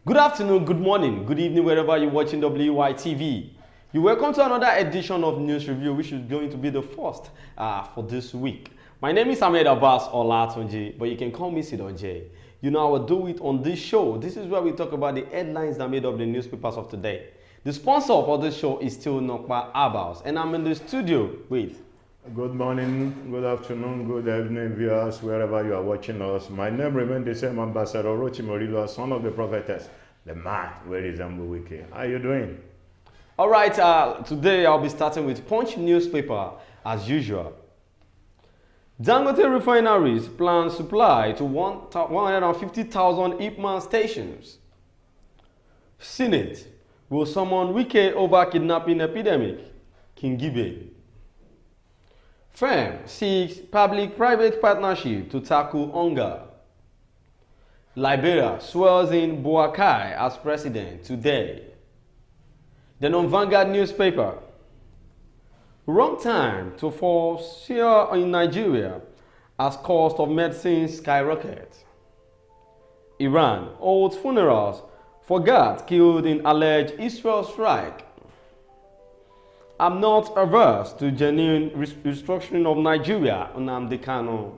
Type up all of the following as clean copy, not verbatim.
Good afternoon, good morning, good evening, wherever you're watching WYTV. You're welcome to another edition of News Review, which is going to be the first for this week. My name is Ahmed Abbas Olatunji, but you can call me Sidonje. You know, I will do it on this show. This is where we talk about the headlines that made up the newspapers of today. The sponsor for this show is still Nokpa Abbas, and I'm in the studio with... Good morning, good afternoon, good evening, viewers, wherever you are watching us. My name remains the same, Ambassador Rochi Morillo, son of the prophetess, the man where is Wiki. How are you doing? All right, today I'll be starting with Punch newspaper as usual. Dangote refineries plan supply to 150,000 Ipman stations. Senate will summon Wike over kidnapping epidemic. Kingibe. Firm seeks public-private partnership to tackle hunger. Liberia swears in Boakai as president today. Then on Vanguard newspaper, wrong time to fall here in Nigeria as cost of medicine skyrocket. Iran holds funerals for guards killed in alleged Israel strike. I'm not averse to genuine restructuring of Nigeria, Nnamdi Kanu.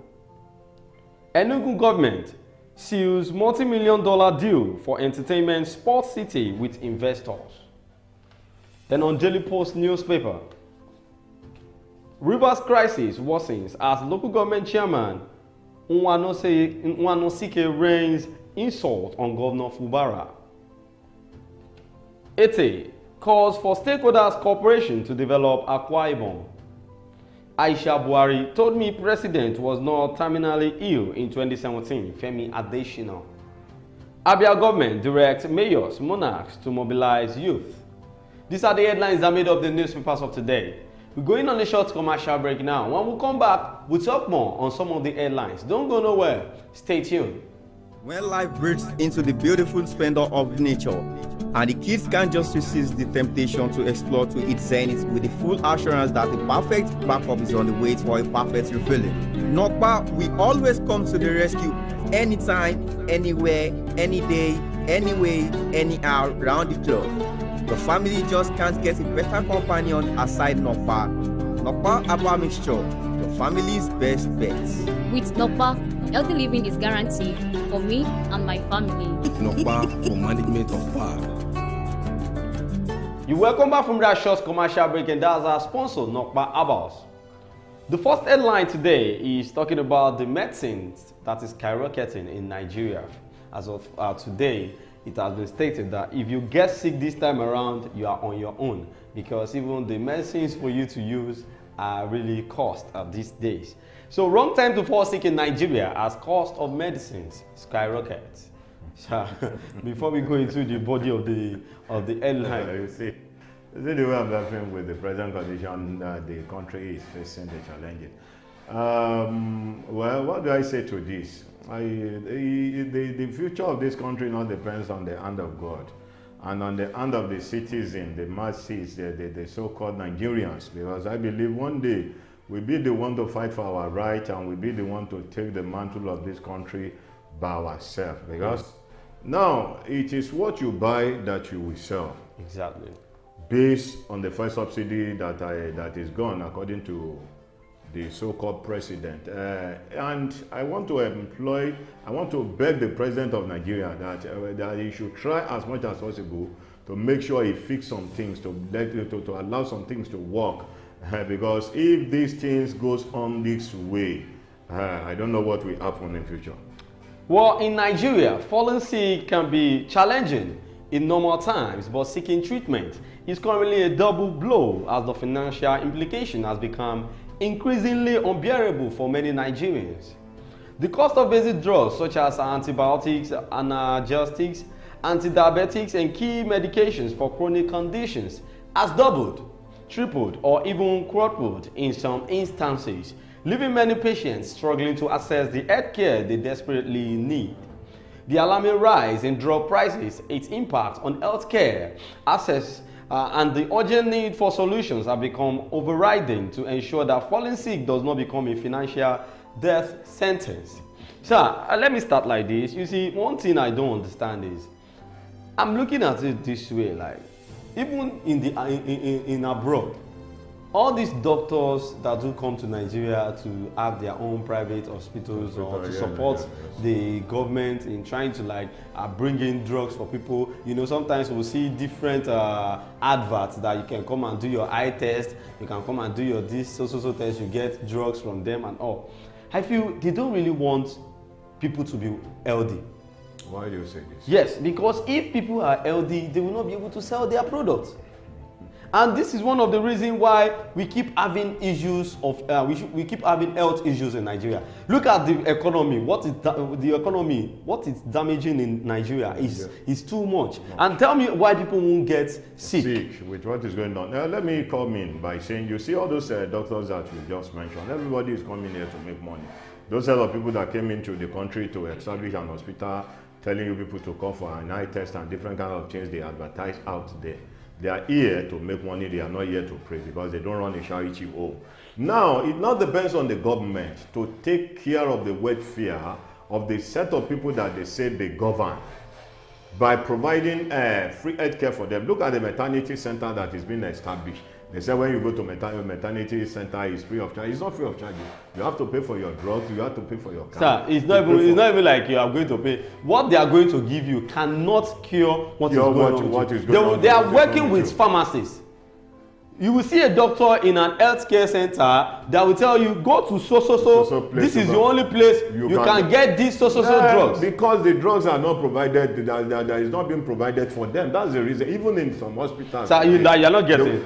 Enugu government seals multi-million-dollar deal for entertainment sports city with investors. Then on Daily Post newspaper, Rivers crisis worsens as local government chairman Nwanosike rains insult on Governor Fubara. Ete calls for stakeholders cooperation to develop Akwa Ibom. Aisha Buhari told me president was not terminally ill in 2017, Femi Adesina. Abia government directs mayors, monarchs to mobilize youth. These are the headlines that made up the newspapers of today. We're going on a short commercial break now. When we come back, we'll talk more on some of the headlines. Don't go nowhere. Stay tuned. When life breaks into the beautiful splendor of nature, and the kids can't just resist the temptation to explore to its zenith with the full assurance that the perfect backup is on the way for a perfect refilling. Nokpa, we always come to the rescue anytime, anywhere, any day, anyway, anyhow, round the clock. The family just can't get a better companion aside Nokpa. Nokpa Abba Mixture, your family's best bet. With Nokpa, healthy living is guaranteed for me and my family. With Nokpa for management of power. You're welcome back from that short commercial break, and that's our sponsor, Nokpa Abbas. The first headline today is talking about the medicines that is skyrocketing in Nigeria. As of today, it has been stated that if you get sick this time around, you are on your own, because even the medicines for you to use are really cost these days. So wrong time to fall sick in Nigeria as cost of medicines skyrockets. So, before we go into the body of the headline, You see the way I'm laughing with the present condition the country is facing the challenges. Well, what do I say to this? The future of this country now depends on the hand of God and on the hand of the citizen, the masses, the so-called Nigerians, because I believe one day we'll be the one to fight for our right, and we'll be the one to take the mantle of this country by ourselves. Because now it is what you buy that you will sell. exactly. Based on the first subsidy that is gone, according to the so-called president. And I want to beg the president of Nigeria that he should try as much as possible to make sure he fix some things, to allow some things to work. Because if these things goes on this way, I don't know what will happen in future. Well, in Nigeria, falling sick can be challenging in normal times, but seeking treatment is currently a double blow as the financial implication has become increasingly unbearable for many Nigerians. The cost of basic drugs such as antibiotics, analgesics, antidiabetics, and key medications for chronic conditions has doubled, tripled, or even quadrupled in some instances, leaving many patients struggling to access the health care they desperately need. The alarming rise in drug prices, its impact on health care access, and the urgent need for solutions have become overriding to ensure that falling sick does not become a financial death sentence. So let me start like this. You see, one thing I don't understand is I'm looking at it this way, like even in the in abroad, all these doctors that do come to Nigeria to have their own private hospitals or to support the government in trying to like bring in drugs for people. You know, sometimes we'll see different adverts that you can come and do your eye test, you can come and do your this so test, you get drugs from them and all. I feel they don't really want people to be healthy. Why do you say this? Yes, because if people are healthy, they will not be able to sell their products. And this is one of the reasons why we keep having issues of we keep having health issues in Nigeria. Look at the economy. What is damaging in Nigeria is too much. And tell me why people won't get sick. With what is going on. Now let me come in by saying, you see all those doctors that you just mentioned. Everybody is coming here to make money. Those are the people that came into the country to establish an hospital, telling you people to come for an eye test and different kind of things they advertise out there. They are here to make money, they are not here to pray because they don't run a charity home. Now, it now depends on the government to take care of the welfare of the set of people that they say they govern by providing free health care for them. Look at the maternity center that is being established. They say when you go to maternity center, it's free of charge. It's not free of charge. You have to pay for your drugs. You have to pay for your car. Sir, it's not even like you are going to pay. What they are going to give you cannot cure what is going on. They are working with pharmacists. You will see a doctor in an healthcare center that will tell you, go to so this is the only place you can get these drugs. Because the drugs are not provided, that is not being provided for them. That's the reason. Even in some hospitals. Sir, you're not getting.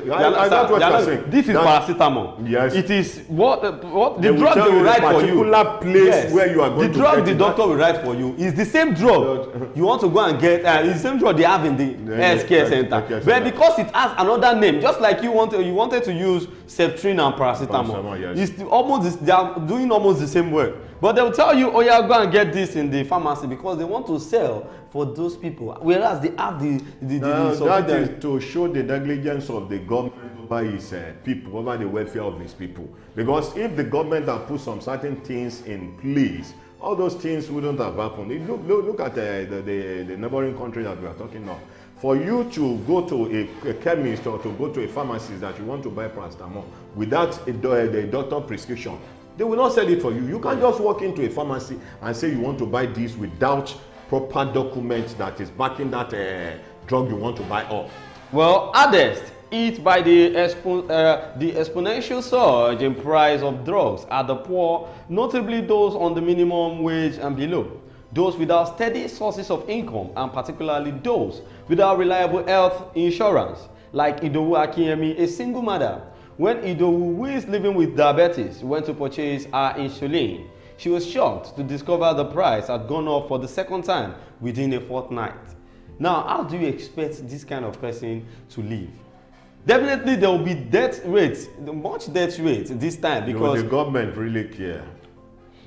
This is paracetamol. Yes. It is what the drug they will write for you. Particular place where you are going to get. The drug the doctor will write for you is the same drug you want to go and get. It's the same drug they have in the healthcare center. But because it has another name, just like you wanted to use Septrin and paracetamol. Yes. They are doing almost the same work. But they will tell you, oh yeah, go and get this in the pharmacy because they want to sell for those people. Whereas they have that is to show the negligence of the government over his people, over the welfare of his people. Because if the government had put some certain things in place, all those things wouldn't have happened. Look at the neighboring country that we are talking about. For you to go to a chemist or to go to a pharmacist that you want to buy paracetamol without the doctor prescription, they will not sell it for you. You can't just walk into a pharmacy and say you want to buy this without proper documents that is backing that drug you want to buy up. Well, others hit by the exponential surge in price of drugs are the poor, notably those on the minimum wage and below. Those without steady sources of income, and particularly those without reliable health insurance, like Idowu Akinyemi, a single mother. When Idowu, who is living with diabetes, went to purchase her insulin, she was shocked to discover the price had gone up for the second time within a fortnight. Now, how do you expect this kind of person to live? Definitely there will be death rates, much death rates this time because the government really care.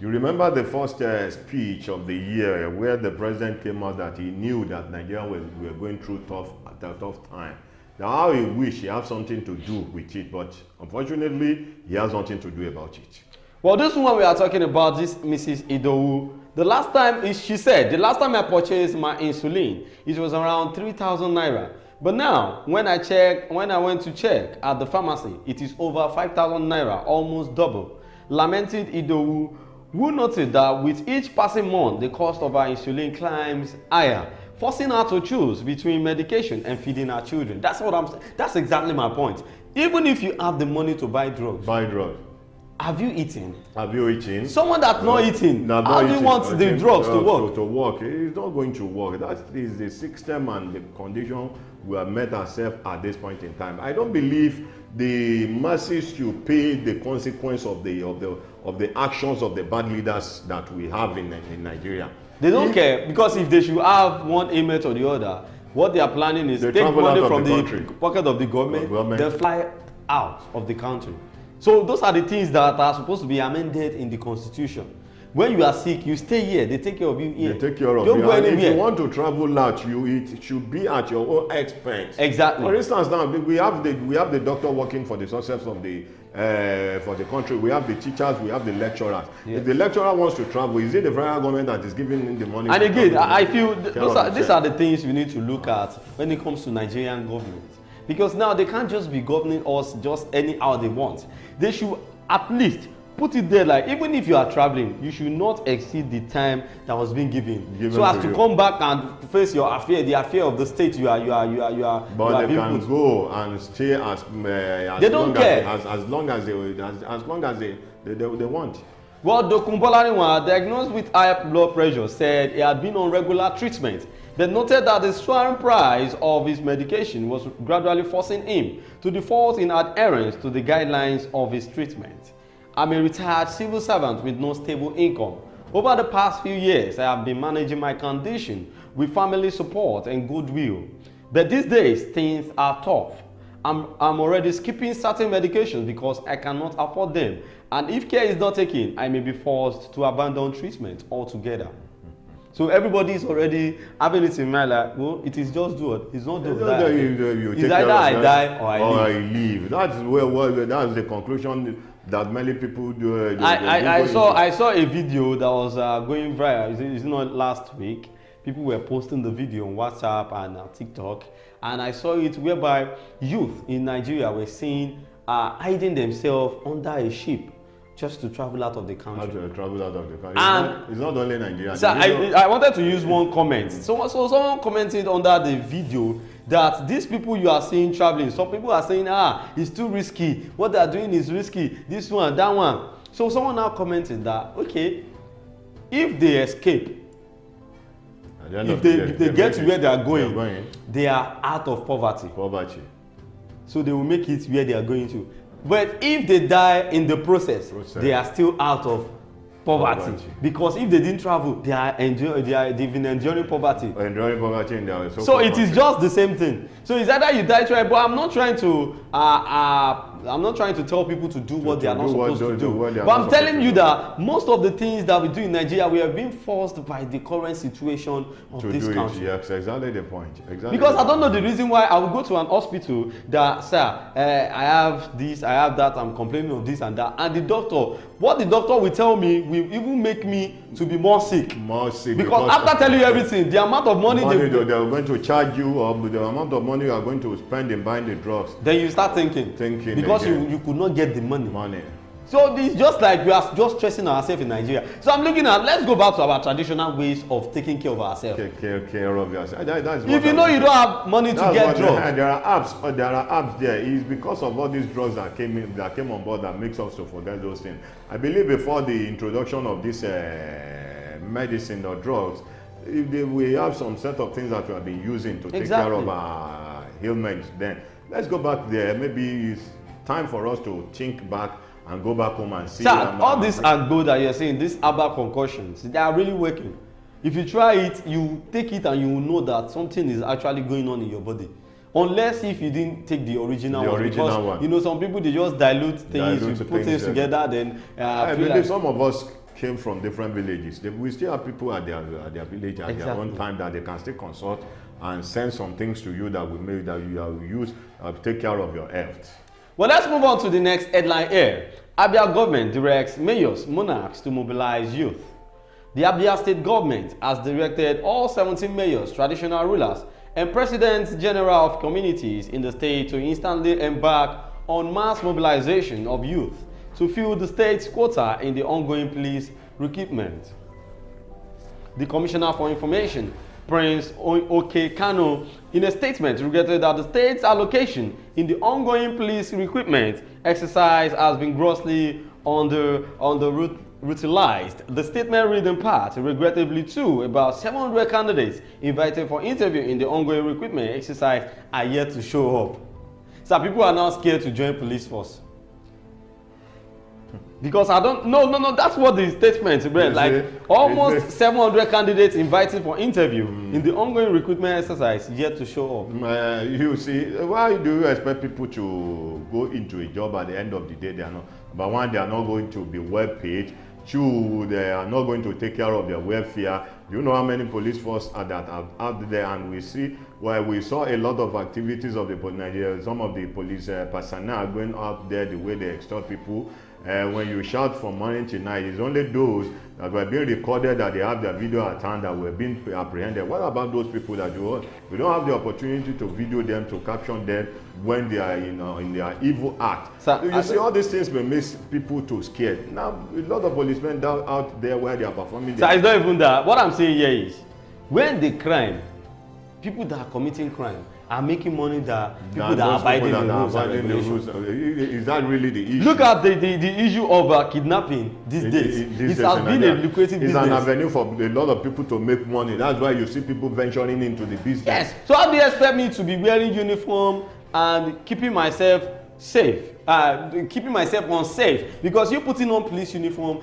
You remember the first speech of the year where the president came out that he knew that Nigeria were going through a tough time. Now, how he wish he had something to do with it, but unfortunately, he has nothing to do about it. Well, this one we are talking about, this Mrs. Idowu, the last time, she said, the last time I purchased my insulin, it was around 3,000 naira. But now, when I went to check at the pharmacy, it is over 5,000 naira, almost double. Lamented Idowu, who noted that with each passing month, the cost of our insulin climbs higher, forcing her to choose between medication and feeding her children. That's what I'm saying. That's exactly my point. Even if you have the money to buy drugs. Buy drugs. Have you eaten? Have you eaten? Someone that's not eating, how do you want the drugs to work? To work. It's not going to work. That is the system and the condition we have met ourselves at this point in time. I don't believe the masses should pay the consequence of the actions of the bad leaders that we have in Nigeria. They don't care, because if they should have one image or the other, what they are planning is take money from the pocket of the government, they fly out of the country. So those are the things that are supposed to be amended in the constitution. When you are sick, you stay here. They take care of you here. They take care of you. Don't go anywhere. If you want to travel out, it should be at your own expense. Exactly. For instance, now we have the doctor working for the success of the for the country. We have the teachers, we have the lecturers. Yes. If the lecturer wants to travel, is it the federal government that is giving him the money? And again, I feel these are the the things we need to look at when it comes to Nigerian government. Because now they can't just be governing us just anyhow they want. They should at least put it there, like even if you are traveling, you should not exceed the time that was being given so as to come back and face your affair, the affair of the state you are. But they can go and stay as they don't care as long as they want. Well, Dokumbolarinwa, diagnosed with high blood pressure, said he had been on regular treatment. They noted that the soaring price of his medication was gradually forcing him to default in adherence to the guidelines of his treatment. I'm a retired civil servant with no stable income. Over the past few years, I have been managing my condition with family support and goodwill. But these days, things are tough. I'm already skipping certain medications because I cannot afford them. And if care is not taken, I may be forced to abandon treatment altogether. So everybody is already having it in mind like, well, it is just do it. It's not do it. It's either I die or I leave. That's the conclusion that many people do. I saw a video that was going viral. It's not last week. People were posting the video on WhatsApp and TikTok, and I saw it whereby youth in Nigeria were seen hiding themselves under a ship just to travel out of the country. It's not only Nigeria. So I wanted to use one comment. So someone commented under the video that these people you are seeing traveling, some people are saying, it's too risky. What they are doing is risky. This one, that one. So someone now commented that, okay, if they escape, if they get to where they are going, they are out of poverty. So they will make it where they are going to. But if they die in the process, they are still out of poverty. Because if they didn't travel, they've been enduring poverty. So it is just the same thing. So it's either you die trying, but I'm not trying to tell people to do what they are not supposed to do. But I'm telling you that most of the things that we do in Nigeria, we are being forced by the current situation of this country. Yes, exactly the point. Because I don't know the reason why I will go to an hospital that, sir, I have this, I have that, I'm complaining of this and that. And the doctor, what the doctor will tell me will even make me to be more sick. Because after telling you everything, the amount of money they are going to charge you, or the amount of money you are going to spend in buying the drugs. Then you start thinking because you could not get the money. So it's just like we are just stressing ourselves in Nigeria. So I'm looking at, let's go back to our traditional ways of taking care of ourselves. Take care of yourself. If you know you don't have money to get drugs. There are apps there. It's because of all these drugs that came on board that makes us to forget those things. I believe before the introduction of this medicine or drugs, we have some set of things that we have been using to take care of our ailments. Then let's go back there. Maybe it's time for us to think back and go back home and see. Sir, all these agbo that you're saying, these herbal concoctions, they are really working. If you try it, you take it and you will know that something is actually going on in your body. Unless if you didn't take the original one. Because, you know, some people, they just dilute things, you put things together, then I believe some of us came from different villages. We still have people at their village at their own time that they can still consult and send some things to you that you will use to take care of your health. Well, let's move on to the next headline here. Abia government directs mayors, monarchs to mobilize youth. The Abia state government has directed all 17 mayors, traditional rulers, and presidents general of communities in the state to instantly embark on mass mobilization of youth to fill the state's quota in the ongoing police recruitment. The Commissioner for Information, Prince Oke Kano, in a statement regretted that the state's allocation in the ongoing police recruitment exercise has been grossly underutilized. The statement read in part, regrettably too, about 700 candidates invited for interview in the ongoing recruitment exercise are yet to show up. So people are now scared to join police force. Because I don't, no, that's what the statement read. Like almost 700 candidates invited for interview in the ongoing recruitment exercise yet to show up. You see, why do you expect people to go into a job at the end of the day? They are not, but one, they are not going to be well paid. they are not going to take care of their welfare. Do you know how many police force are that are out there? And we see, well, we saw a lot of activities of the Nigeria, some of the police personnel going out there, the way they extort people. When you shout from morning till night, it's only those that were being recorded that they have their video at hand that were being apprehended. What about those people that we don't have the opportunity to video them, to capture them when they are in their evil act? So you see, all these things may make people too scared. Now, a lot of policemen out there where they are performing. So it's not even that. What I'm saying here is, when the crime, people that are committing crime are making money that people that are abiding the rules and regulations. Is that really the issue? Look at the issue of kidnapping these days. It has been a lucrative business. It's an avenue for a lot of people to make money. That's why you see people venturing into the business. Yes. So how do you expect me to be wearing uniform and keeping myself safe? Keeping myself unsafe because you putting on police uniform,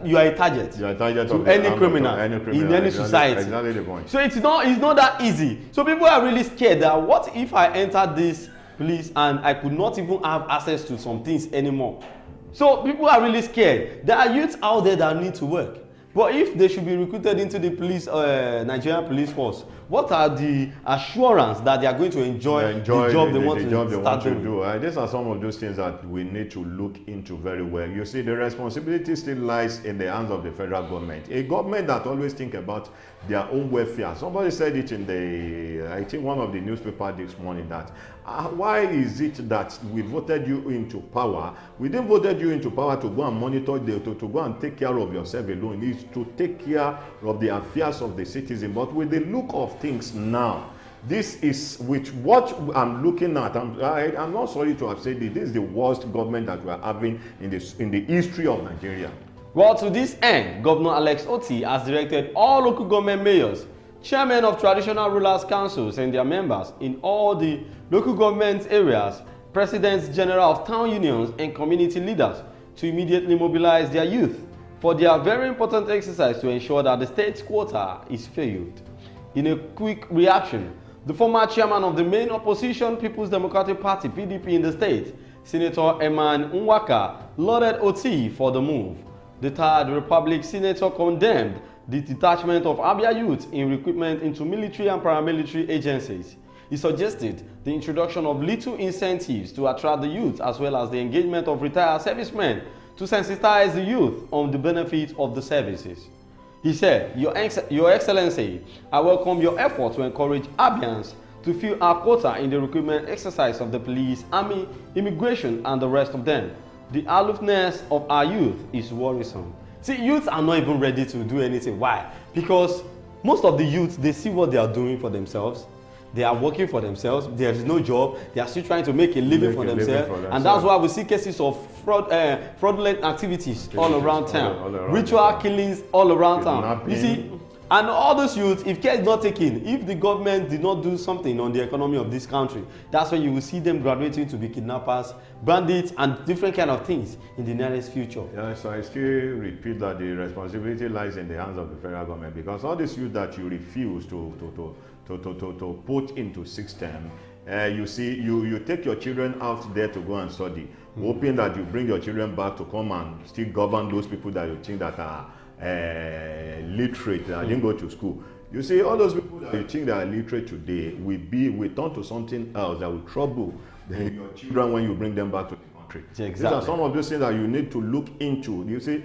you are a target. You are a target to of any criminal in any society. Exactly the point. So it's not that easy. So people are really scared that what if I enter this police and I could not even have access to some things anymore. So people are really scared. There are youths out there that need to work. But if they should be recruited into the police, Nigerian police force, what are the assurance that they are going to enjoy the job they want to do? These are some of those things that we need to look into very well. You see, the responsibility still lies in the hands of the federal government. A government that always think about their own welfare. Somebody said it in I think one of the newspapers this morning that why is it that we voted you into power? We didn't voted you into power to go and monitor, to go and take care of yourself alone. It's to take care of the affairs of the citizen. But with the look of things now, this is with what I'm looking at. I'm not sorry to have said it. This is the worst government that we are having in the history of Nigeria. Well, to this end, Governor Alex Otti has directed all local government mayors, chairmen of traditional rulers councils and their members in all the local government areas, presidents general of town unions and community leaders to immediately mobilize their youth for their very important exercise to ensure that the state's quota is filled. In a quick reaction, the former chairman of the main opposition People's Democratic Party (PDP) in the state, Senator Eman Nwaka, lauded Oti for the move. The Third Republic Senator condemned the detachment of Abia youth in recruitment into military and paramilitary agencies. He suggested the introduction of little incentives to attract the youth as well as the engagement of retired servicemen to sensitize the youth on the benefits of the services. He said, Your Excellency, I welcome your effort to encourage Abians to fill our quota in the recruitment exercise of the police, army, immigration, and the rest of them. The aloofness of our youth is worrisome. See, youths are not even ready to do anything. Why? Because most of the youths, they see what they are doing for themselves. They are working for themselves. There is no job. They are still trying to make a living for themselves. And that's why we see cases of fraudulent activities all around town. Ritual killings all around town. You see, and all those youths, if care is not taken, if the government did not do something on the economy of this country, that's when you will see them graduating to be kidnappers, bandits, and different kind of things in the nearest future. Yes, I still repeat that the responsibility lies in the hands of the federal government, because all these youth that you refuse to put into system, you see, you take your children out there to go and study, hoping that you bring your children back to come and still govern those people that you think that are literate, that didn't go to school. You see, all those people that you think that are literate today will turn to something else that will trouble your children when you bring them back to the country. Exactly. These are some of those things that you need to look into. You see,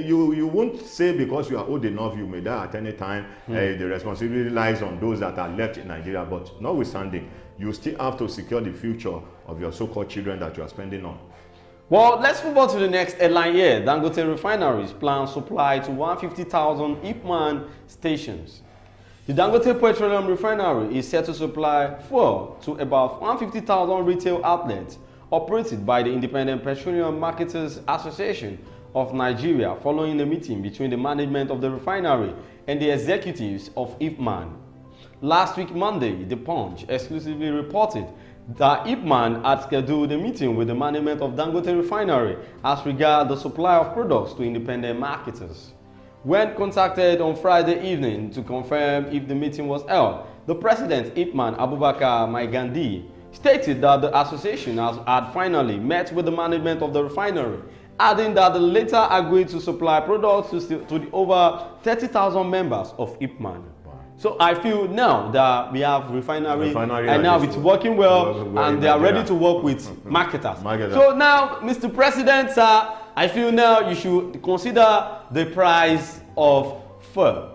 you won't say because you are old enough you may die at any time. The responsibility lies on those that are left in Nigeria, but notwithstanding, you still have to secure the future of your so-called children that you are spending on. Well, let's move on to the next headline here. Dangote refineries plan supply to 150,000 Ipman stations. The Dangote Petroleum Refinery is set to supply fuel to about 150,000 retail outlets operated by the Independent Petroleum Marketers Association of Nigeria following a meeting between the management of the refinery and the executives of Ipman. Last week, Monday, The Punch exclusively reported that Ipman had scheduled a meeting with the management of Dangote Refinery as regards the supply of products to independent marketers. When contacted on Friday evening to confirm if the meeting was held, the president, Ipman Abubakar Maigandi, stated that the association had finally met with the management of the refinery adding that the latter agreed to supply products to the over 30,000 members of IPMAN. So I feel now that we have refinery and now it's working well, and they are ready to work with marketers. So now, Mr. President, sir, I feel now you should consider the price of fuel.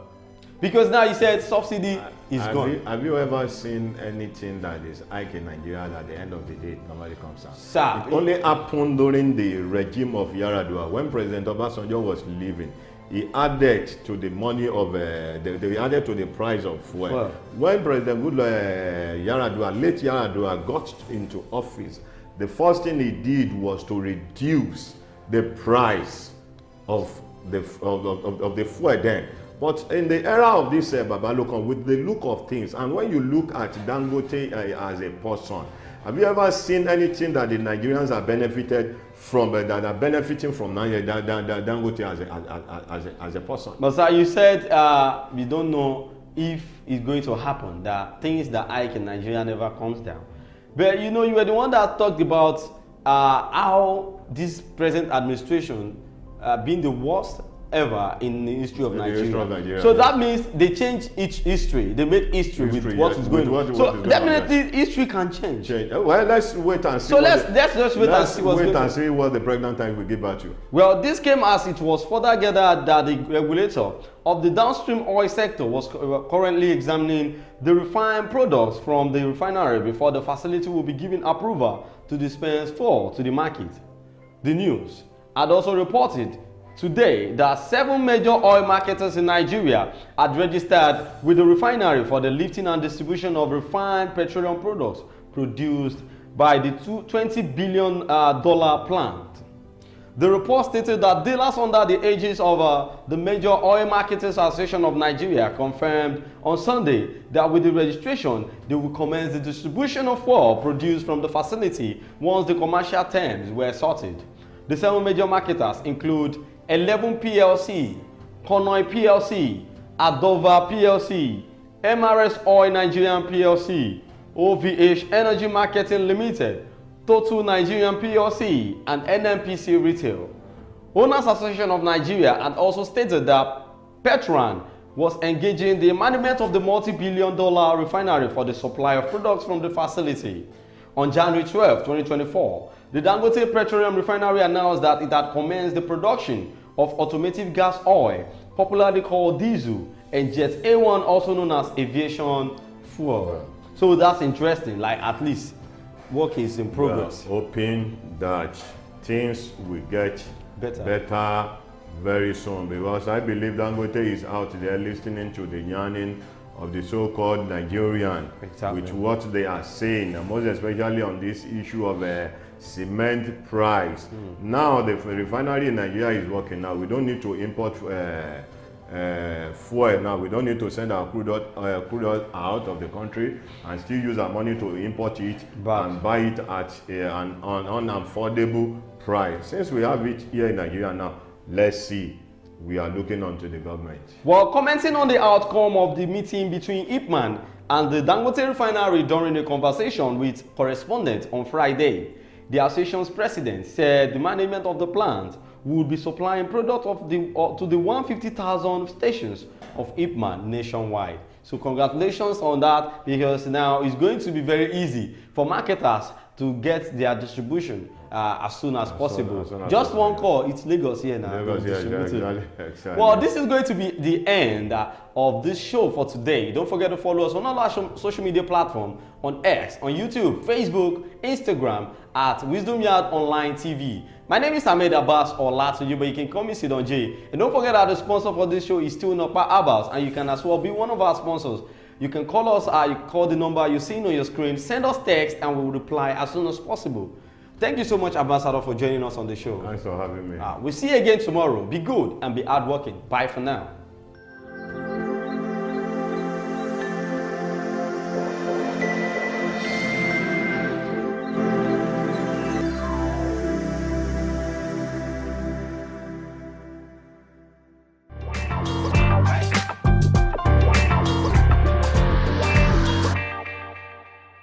Because now you said subsidy is gone. Have you ever seen anything that is hike in Nigeria that at the end of the day nobody comes out? Sir, it only happened during the regime of Yaradua when President Obasanjo was leaving. He added to the money of they added to the price of fuel. Well, when President Yaradua, late Yaradua, got into office, the first thing he did was to reduce the price of the fuel then. But in the era of this Babalokan, with the look of things, and when you look at Dangote as a person, have you ever seen anything that the Nigerians are benefited from, that are benefiting from Dangote as a person? But sir, you said we don't know if it's going to happen, that things that hike in Nigeria never comes down. But you know, you were the one that talked about how this present administration being the worst ever in the history of Nigeria. So that means they change each history. They make history with what is going on. So definitely history can change. Well, let's wait and see. So let's just wait and see what's going on. See what the pregnant time will give back to. Well, this came as it was further gathered that the regulator of the downstream oil sector was currently examining the refined products from the refinery before the facility will be given approval to dispense fuel to the market. The news had also reported today that 7 major oil marketers in Nigeria had registered with the refinery for the lifting and distribution of refined petroleum products produced by the $20 billion plant. The report stated that dealers under the aegis of the Major Oil Marketers Association of Nigeria confirmed on Sunday that with the registration, they will commence the distribution of fuel produced from the facility once the commercial terms were sorted. The 7 major marketers include 11 PLC, Konoi PLC, Adova PLC, MRS Oil Nigerian PLC, OVH Energy Marketing Limited, Total Nigerian PLC, and NNPC Retail. Owners Association of Nigeria had also stated that Petran was engaging the management of the multi-billion-dollar refinery for the supply of products from the facility. On January 12, 2024, the Dangote Petroleum Refinery announced that it had commenced the production of automotive gas oil, popularly called diesel, and Jet A1, also known as aviation fuel. So that's interesting, like at least work is in progress. We are hoping that things will get better very soon, because I believe Dangote is out there listening to the yearning of the so-called Nigerian with what they are saying, and most especially on this issue of cement price. Now the refinery in Nigeria is working now. We don't need to import fuel now. We don't need to send our crude oil out of the country and still use our money to import it and buy it at an unaffordable price. Since we have it here in Nigeria now, let's see. We are looking onto the government. While commenting on the outcome of the meeting between IPMAN and the Dangote refinery during a conversation with correspondents on Friday, the association's president said the management of the plant would be supplying products to the 150,000 stations of IPMAN nationwide. So congratulations on that, because now it's going to be very easy for marketers to get their distribution as soon as possible. Just one call, it's Lagos here now. Lagos, yeah, exactly. Well, this is going to be the end of this show for today. Don't forget to follow us on all our social media platforms, on X, on YouTube, Facebook, Instagram, at Wisdom Yard Online TV. My name is Ahmed Abbas, or Latuju, but you can call me Sidon J. And don't forget that the sponsor for this show is still Nopa Abbas, and you can as well be one of our sponsors. You can call us, you call the number you're seeing on your screen, send us text, and we will reply as soon as possible. Thank you so much, Ambassador, for joining us on the show. Thanks for having me. We'll see you again tomorrow. Be good and be hardworking. Bye for now.